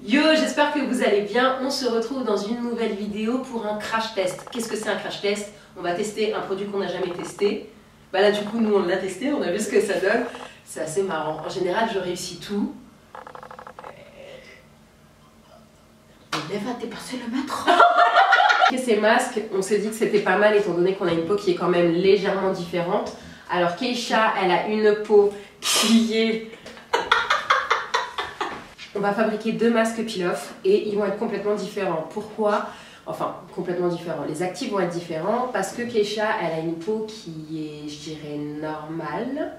Yo, j'espère que vous allez bien. On se retrouve dans une nouvelle vidéo pour un crash test. Qu'est-ce que c'est un crash test? On va tester un produit qu'on n'a jamais testé. Bah là, du coup, nous, on l'a testé, on a vu ce que ça donne. C'est assez marrant. En général, je réussis tout. Lève, t'es passé le mettre. Et ces masques, on s'est dit que c'était pas mal étant donné qu'on a une peau qui est quand même légèrement différente. Alors Keisha, elle a une peau qui est... On va fabriquer deux masques peel-off et ils vont être complètement différents. Pourquoi? Enfin, complètement différents. Les actifs vont être différents parce que Keisha, elle a une peau qui est, je dirais, normale,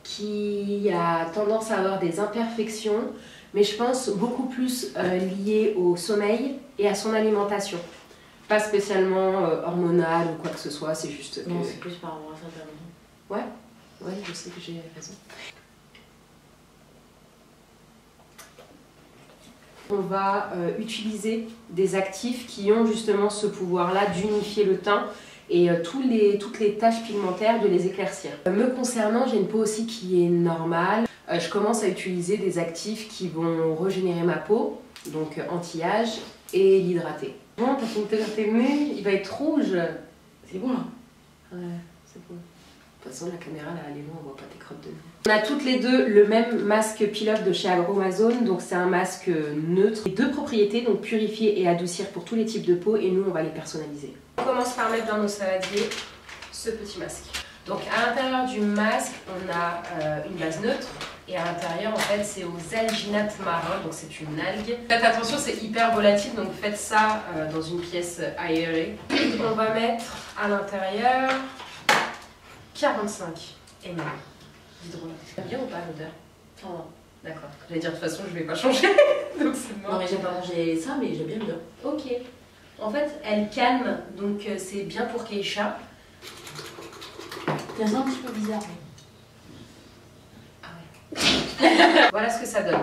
qui a tendance à avoir des imperfections, mais je pense beaucoup plus liées au sommeil et à son alimentation. Pas spécialement hormonale ou quoi que ce soit, c'est juste que... Non, c'est plus par rapport à ça, t'as raison. Ouais, je sais que j'ai raison. On va utiliser des actifs qui ont justement ce pouvoir-là d'unifier le teint et toutes les taches pigmentaires, de les éclaircir. Me concernant, j'ai une peau aussi qui est normale. Je commence à utiliser des actifs qui vont régénérer ma peau, donc anti-âge, et l'hydrater. Bon, t'as fini de te tes nez, il va être rouge. C'est bon là? Ouais, c'est bon. De toute façon, la caméra là, elle est loin, on voit pas tes crottes de nez. On a toutes les deux le même masque peel-off de chez Aromazone, donc c'est un masque neutre. Deux propriétés, donc purifier et adoucir pour tous les types de peau, et nous on va les personnaliser. On commence par mettre dans nos saladiers ce petit masque. Donc à l'intérieur du masque, on a une base neutre, et à l'intérieur en fait c'est aux alginates marins, donc c'est une algue. Faites attention, c'est hyper volatile, donc faites ça dans une pièce aérée. On va mettre à l'intérieur 45 ml d'hydrolat. T'aimes bien ou pas l'odeur? Non. D'accord. J'allais dire de toute façon je vais pas changer. Donc c'est mort. Non mais j'aime pas manger ça, mais j'aime bien le beurre. Ok. En fait elle calme, donc c'est bien pour Keisha. C'est un petit peu bizarre. Ah ouais. Voilà ce que ça donne.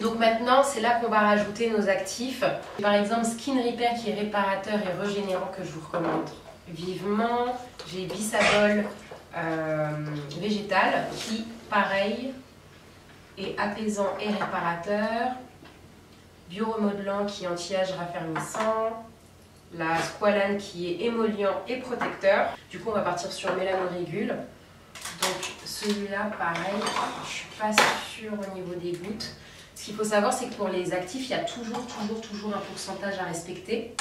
Donc maintenant c'est là qu'on va rajouter nos actifs. Par exemple Skin Repair qui est réparateur et régénérant que je vous recommande vivement. J'ai Bissabol végétal qui pareil est apaisant et réparateur. Bioremodelant qui est anti-âge raffermissant. La Squalane qui est émollient et protecteur. Du coup on va partir sur Mélanorégule. Donc celui-là pareil, je suis pas sûre au niveau des gouttes. Ce qu'il faut savoir c'est que pour les actifs il y a toujours un pourcentage à respecter.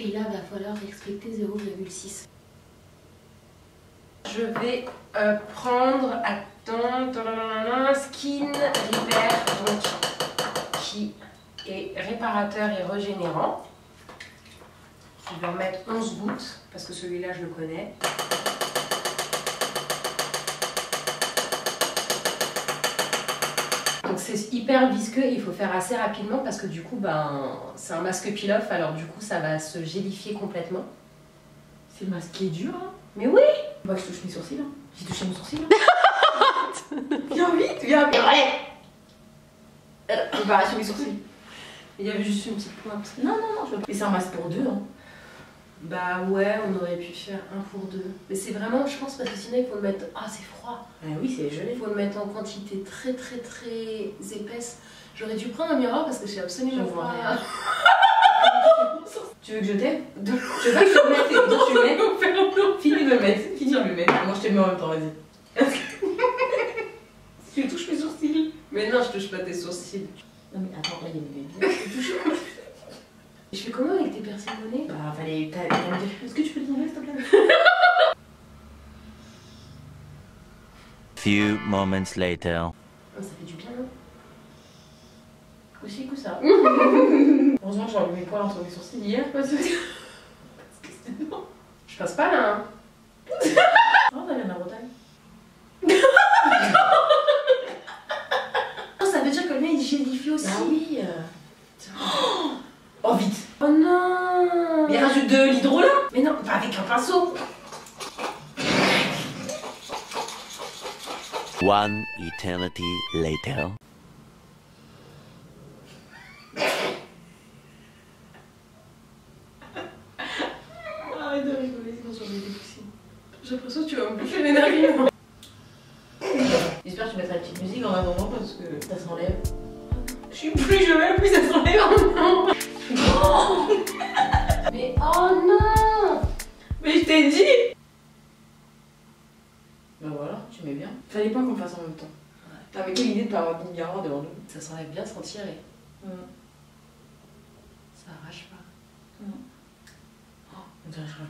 Et là, il va falloir respecter 0,6. Je vais prendre, Skin Repair, donc, qui est réparateur et régénérant. Je vais en mettre 11 gouttes, parce que celui-là, je le connais. Donc c'est hyper visqueux, il faut faire assez rapidement parce que du coup c'est un masque peel-off, alors du coup ça va se gélifier complètement. C'est le masque qui est dur là. Mais oui. Moi je touche mes sourcils là. J'ai touché mon sourcil là. Viens vite, viens. On va sur mes sourcils. Il y avait juste une petite pointe. Non, je veux pas. Mais c'est un masque pour deux hein. Bah ouais, on aurait pu faire un pour deux. Mais c'est vraiment, je pense, parce que sinon il faut le mettre... Ah, c'est froid. Ah oui, c'est gelé. Il faut le mettre en quantité très épaisse. J'aurais dû prendre un miroir parce que j'ai absolument vois pas... Tu veux que je t'aide? Je veux pas que je te mette. Donc tu le mets. Finis de me le mettre. Finis de me le mettre. Moi je te le mets en même temps, vas-y. Si tu touches mes sourcils. Mais non, je touche pas tes sourcils. Non mais attends, là il y a une bébé. Tu touches. Je fais comment avec tes piercings au nez? Bah fallait... Est-ce que tu peux le tomber s'il te plaît? Few moments later. Oh, ça fait du bien, non? Aussi, coup ça. Heureusement que j'ai enlevé mes poils entre mes sourcils hier parce que c'était non. Je passe pas là, hein. Oh, ça vient de la Bretagne. Oh, ça veut dire que le mien il gélifie aussi. Ah oui. Oh vite. Oh non. Mais rajoute de l'hydrolat. Mais non, pas avec un pinceau. One eternity later. Arrête de rigoler, sinon j'en ai des soucis. J'ai l'impression que tu vas me bouffer les narines. J'espère que tu mettras la petite musique en un moment parce que ça s'enlève. Je suis plus jeune, plus ça s'enlève. Mais oh non! Mais je t'ai dit! Bah voilà, tu mets bien. Fallait pas qu'on fasse en même temps. Ouais. T'as mais quelle idée de pas avoir de miroir devant nous? Ça s'enlève bien sans tirer. Ça arrache pas. Oh, on dirait que je râle.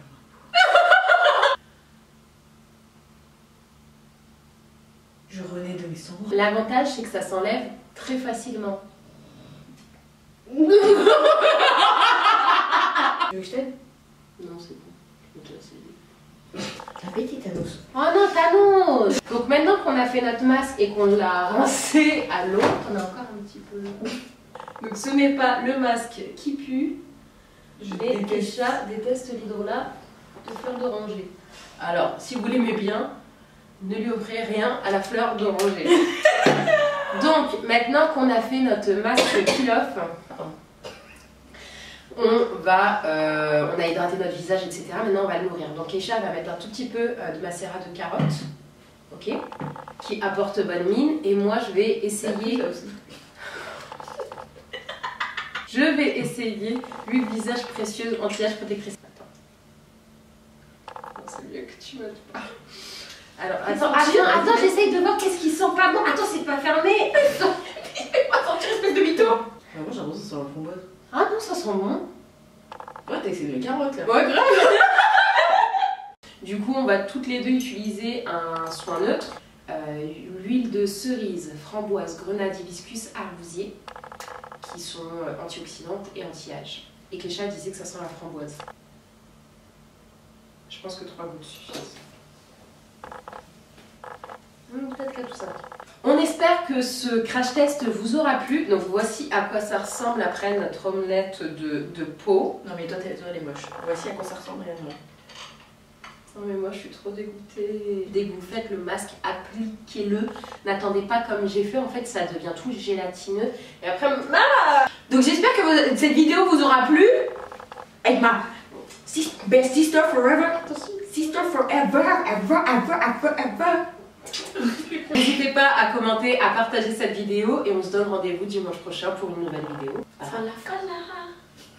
Je renais de mes cendres. L'avantage, c'est que ça s'enlève très facilement. Tu veux que je t'aide? Non, c'est bon. Je vais te laisser. La petite Thanos. Oh non, Thanos! Donc maintenant qu'on a fait notre masque et qu'on l'a rincé à l'eau, on a encore un petit peu. Donc ce n'est pas le masque qui pue. Et Keisha déteste l'hydrolat de fleur d'oranger. Alors, si vous l'aimez bien, ne lui offrez rien à la fleur d'oranger. Donc, maintenant qu'on a fait notre masque peel-off, on a hydraté notre visage, etc. Maintenant, on va le nourrir. Donc, Keisha va mettre un tout petit peu de macérat de carotte, ok, qui apporte bonne mine. Et moi, je vais essayer... Je vais essayer l'huile visage précieuse anti-âge protectrice. Attends. Non, c'est mieux que tu me pas. Alors, attends, j'essaye de voir qu'est-ce qui sent pas bon. Attends, c'est pas fermé. Fais-moi sentir espèce de mytho. Moi, j'ai l'impression que ça sent la framboise. Ah non, ça sent bon. Ouais, t'as essayé de carotte là. Ouais, grave. Du coup, on va toutes les deux utiliser un soin neutre. L'huile de cerise, framboise, grenade, hibiscus, arbousier, qui sont antioxydantes et anti-âge. Et Keisha disait que ça sent la framboise. Je pense que 3 gouttes suffisent. Peut-être qu'à tout ça. On espère que ce crash test vous aura plu. Donc voici à quoi ça ressemble après notre omelette de peau. Non mais toi elle est moche. Voici à quoi ça ressemble réellement. Non mais moi je suis trop dégoûtée. Dès que vous faites le masque, appliquez-le. N'attendez pas comme j'ai fait, en fait ça devient tout gélatineux. Et après... Ah, donc j'espère que cette vidéo vous aura plu. Avec ma best sister forever. Sister forever, ever, ever, ever, ever. N'hésitez pas à commenter, à partager cette vidéo. Et on se donne rendez-vous dimanche prochain pour une nouvelle vidéo. Fala, fala.